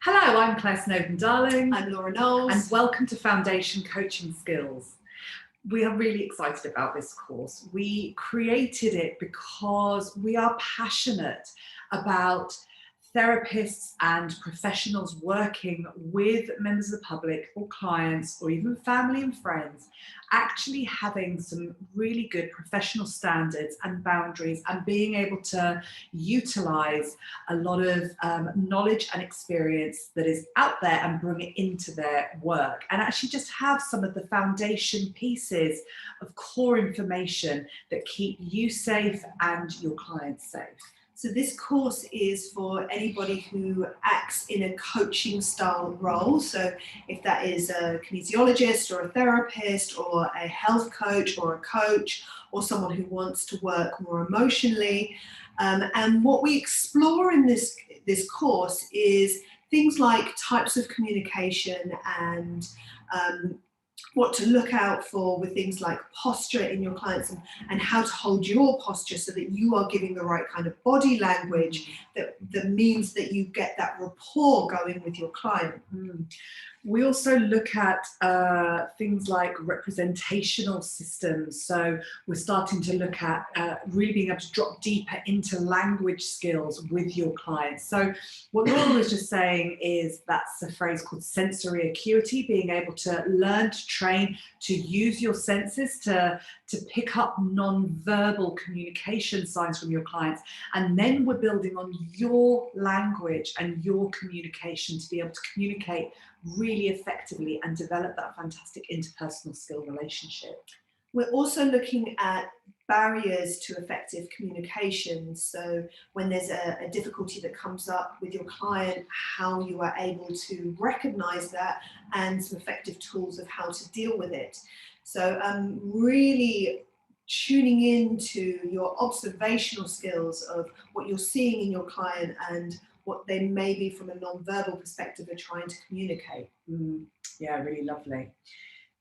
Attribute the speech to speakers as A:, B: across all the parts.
A: Hello, I'm Claire Snowden-Darling.
B: I'm Laura Knowles.
A: And welcome to Foundation Coaching Skills. We are really excited about this course. We created it because we are passionate about therapists and professionals working with members of the public or clients or even family and friends, actually having some really good professional standards and boundaries and being able to utilize a lot of knowledge and experience that is out there and bring it into their work, and actually just have some of the foundation pieces of core information that keep you safe and your clients safe.
B: So this course is for anybody who acts in a coaching style role. So if that is a kinesiologist or a therapist or a health coach or a coach or someone who wants to work more emotionally. And what we explore in this course is things like types of communication and what to look out for with things like posture in your clients and how to hold your posture so that you are giving the right kind of body language that means that you get that rapport going with your client.
A: We also look at things like representational systems. So we're starting to look at really being able to drop deeper into language skills with your clients. So what Laura was just saying is that's a phrase called sensory acuity, being able to learn to train to use your senses to pick up non-verbal communication signs from your clients. And then we're building on your language and your communication to be able to communicate really effectively and develop that fantastic interpersonal skill relationship.
B: We're also looking at barriers to effective communication. So when there's a difficulty that comes up with your client, how you are able to recognize that and some effective tools of how to deal with it. So really tuning into your observational skills of what you're seeing in your client and what they maybe from a non-verbal perspective are trying to communicate.
A: Yeah, really lovely.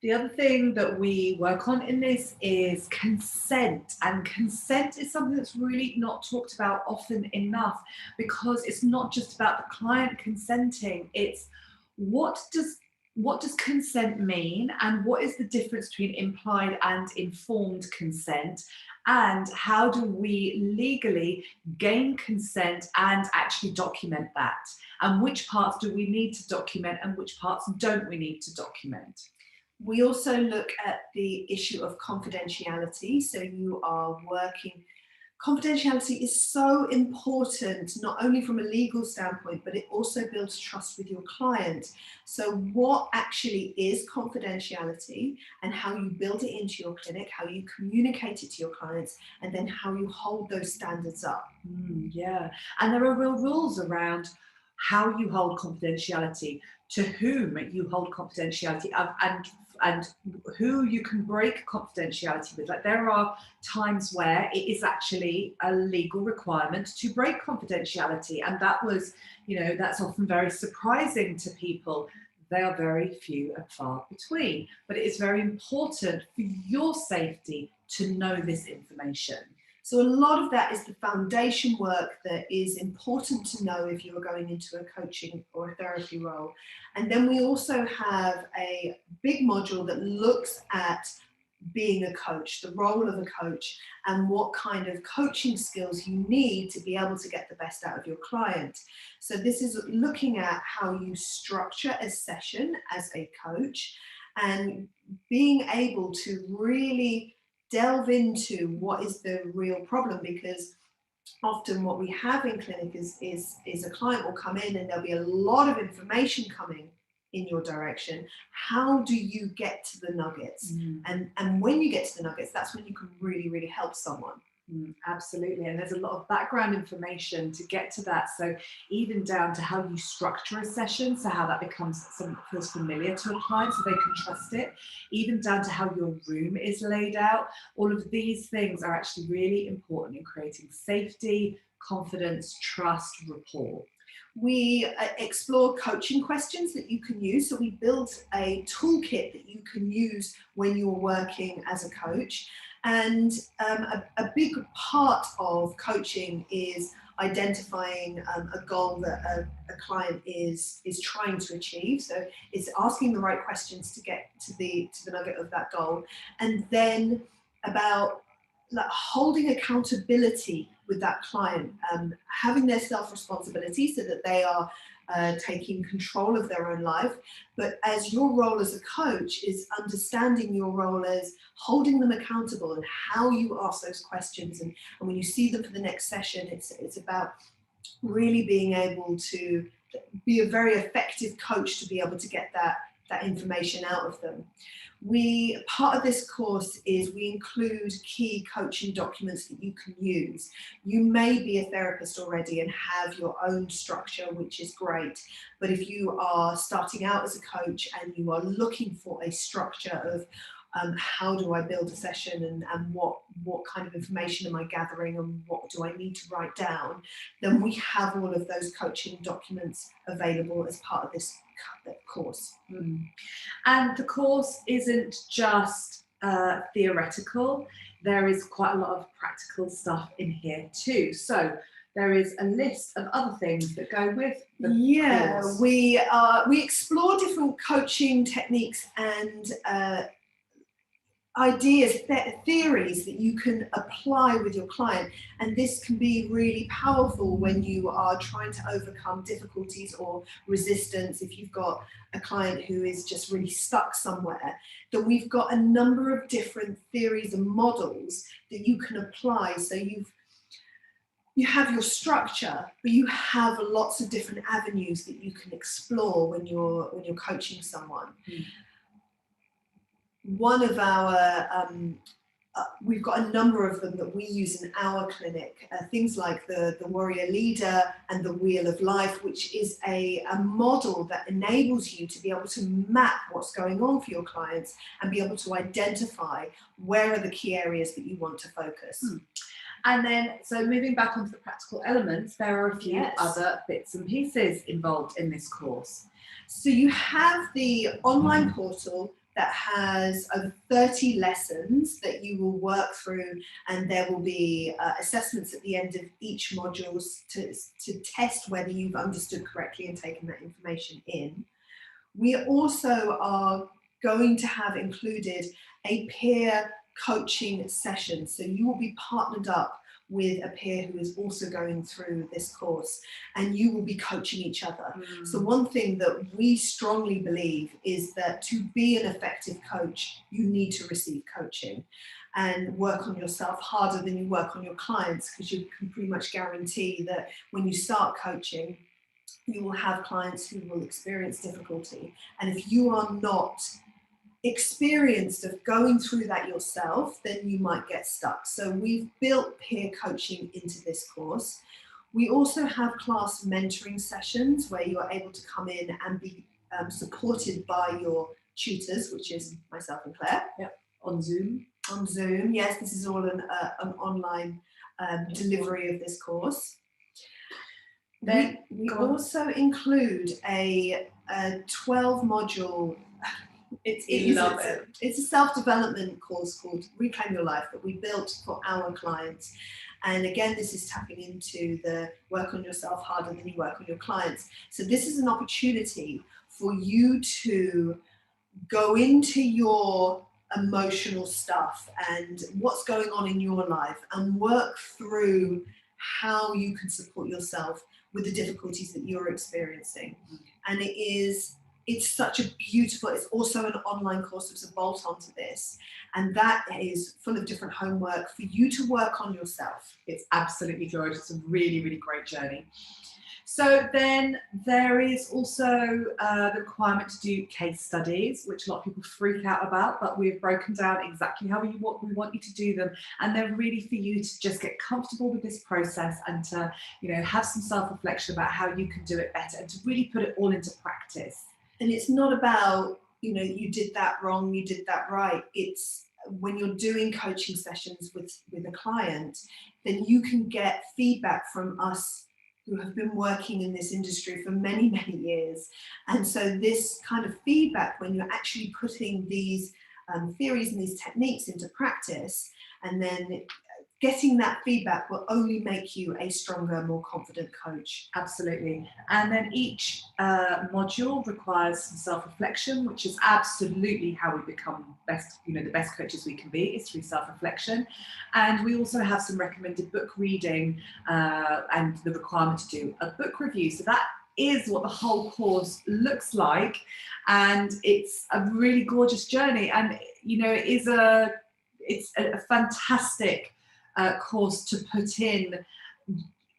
A: The other thing that we work on in this is consent, and consent is something that's really not talked about often enough, because it's not just about the client consenting, it's what does consent mean, and what is the difference between implied and informed consent, and how do we legally gain consent and actually document that, and which parts do we need to document and which parts don't we need to document.
B: We also look at the issue of confidentiality. So you are working. Confidentiality is so important, not only from a legal standpoint, but it also builds trust with your client. So what actually is confidentiality and how you build it into your clinic, how you communicate it to your clients, and then how you hold those standards up.
A: Yeah, and there are real rules around how you hold confidentiality, to whom you hold confidentiality, and who you can break confidentiality with. Like, there are times where it is actually a legal requirement to break confidentiality, and that was, that's often very surprising to people. They are very few and far between, but it is very important for your safety to know this information.
B: So a lot of that is the foundation work that is important to know if you are going into a coaching or a therapy role. And then we also have a big module that looks at being a coach, the role of a coach, and what kind of coaching skills you need to be able to get the best out of your client. So this is looking at how you structure a session as a coach and being able to really delve into what is the real problem, because often what we have in clinic is a client will come in and there'll be a lot of information coming in your direction. How do you get to the nuggets? And when you get to the nuggets, that's when you can really, really help someone.
A: Absolutely, and there's a lot of background information to get to that. So even down to how you structure a session, so how that becomes something that feels familiar to a client so they can trust it, even down to how your room is laid out. All of these things are actually really important in creating safety, confidence, trust, rapport.
B: We explore coaching questions that you can use. So we built a toolkit that you can use when you're working as a coach. And a big part of coaching is identifying a goal that a client is trying to achieve. So it's asking the right questions to get to the nugget of that goal, and then about like holding accountability with that client, having their self-responsibility so that they are taking control of their own life. But as your role as a coach is understanding your role as holding them accountable and how you ask those questions. And when you see them for the next session, it's about really being able to be a very effective coach to be able to get that information out of them. Part of this course is we include key coaching documents that you can use. You may be a therapist already and have your own structure, which is great. But if you are starting out as a coach and you are looking for a structure of how do I build a session, and what kind of information am I gathering, and what do I need to write down, then we have all of those coaching documents available as part of this course.
A: And the course isn't just theoretical. There is quite a lot of practical stuff in here too. So there is a list of other things that go with the course.
B: We explore different coaching techniques and ideas, theories that you can apply with your client, and this can be really powerful when you are trying to overcome difficulties or resistance. If you've got a client who is just really stuck somewhere, then we've got a number of different theories and models that you can apply. So you have your structure, but you have lots of different avenues that you can explore when you're coaching someone. One of our, we've got a number of them that we use in our clinic, things like the Warrior Leader and the Wheel of Life, which is a model that enables you to be able to map what's going on for your clients and be able to identify where are the key areas that you want to focus.
A: And then, so moving back onto the practical elements, there are a few other bits and pieces involved in this course.
B: So you have the online portal that has over 30 lessons that you will work through, and there will be assessments at the end of each module to test whether you've understood correctly and taken that information in. We also are going to have included a peer coaching session, so you will be partnered up with a peer who is also going through this course, and you will be coaching each other. So one thing that we strongly believe is that to be an effective coach, you need to receive coaching and work on yourself harder than you work on your clients, because you can pretty much guarantee that when you start coaching, you will have clients who will experience difficulty. And if you are not experienced of going through that yourself, then you might get stuck. So we've built peer coaching into this course. We also have class mentoring sessions where you are able to come in and be supported by your tutors, which is myself and Claire.
A: Yep. On Zoom.
B: On Zoom, yes, this is all an online delivery of this course. Then we also include a 12-module. It's a self-development course called Reclaim Your Life that we built for our clients. And again, this is tapping into the work on yourself harder than you work on your clients. So this is an opportunity for you to go into your emotional stuff and what's going on in your life and work through how you can support yourself with the difficulties that you're experiencing. And it's such a beautiful, it's also an online course that's a bolt onto this, and that is full of different homework for you to work on yourself.
A: It's absolutely gorgeous. It's a really, really great journey. So then there is also the requirement to do case studies, which a lot of people freak out about, but we've broken down exactly how we want you to do them. And they're really for you to just get comfortable with this process and to, have some self-reflection about how you can do it better and to really put it all into practice.
B: And it's not about, you did that wrong, you did that right. It's when you're doing coaching sessions with a client, then you can get feedback from us who have been working in this industry for many, many years. And so this kind of feedback, when you're actually putting these theories and these techniques into practice, and then getting that feedback will only make you a stronger, more confident coach.
A: Absolutely. And then each module requires some self-reflection, which is absolutely how we become best, the best coaches we can be, is through self-reflection. And we also have some recommended book reading and the requirement to do a book review. So that is what the whole course looks like. And it's a really gorgeous journey. And, it's a fantastic course to put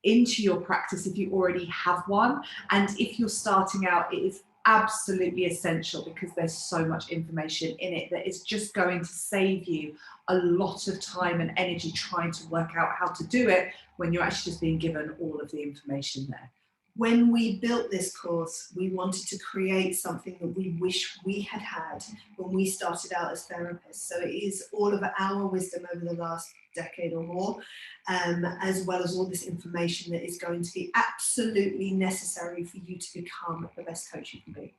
A: into your practice if you already have one, and if you're starting out, it is absolutely essential because there's so much information in it that is just going to save you a lot of time and energy trying to work out how to do it when you're actually just being given all of the information there.
B: When we built this course, we wanted to create something that we wish we had had when we started out as therapists. So it is all of our wisdom over the last decade or more, as well as all this information that is going to be absolutely necessary for you to become the best coach you can be.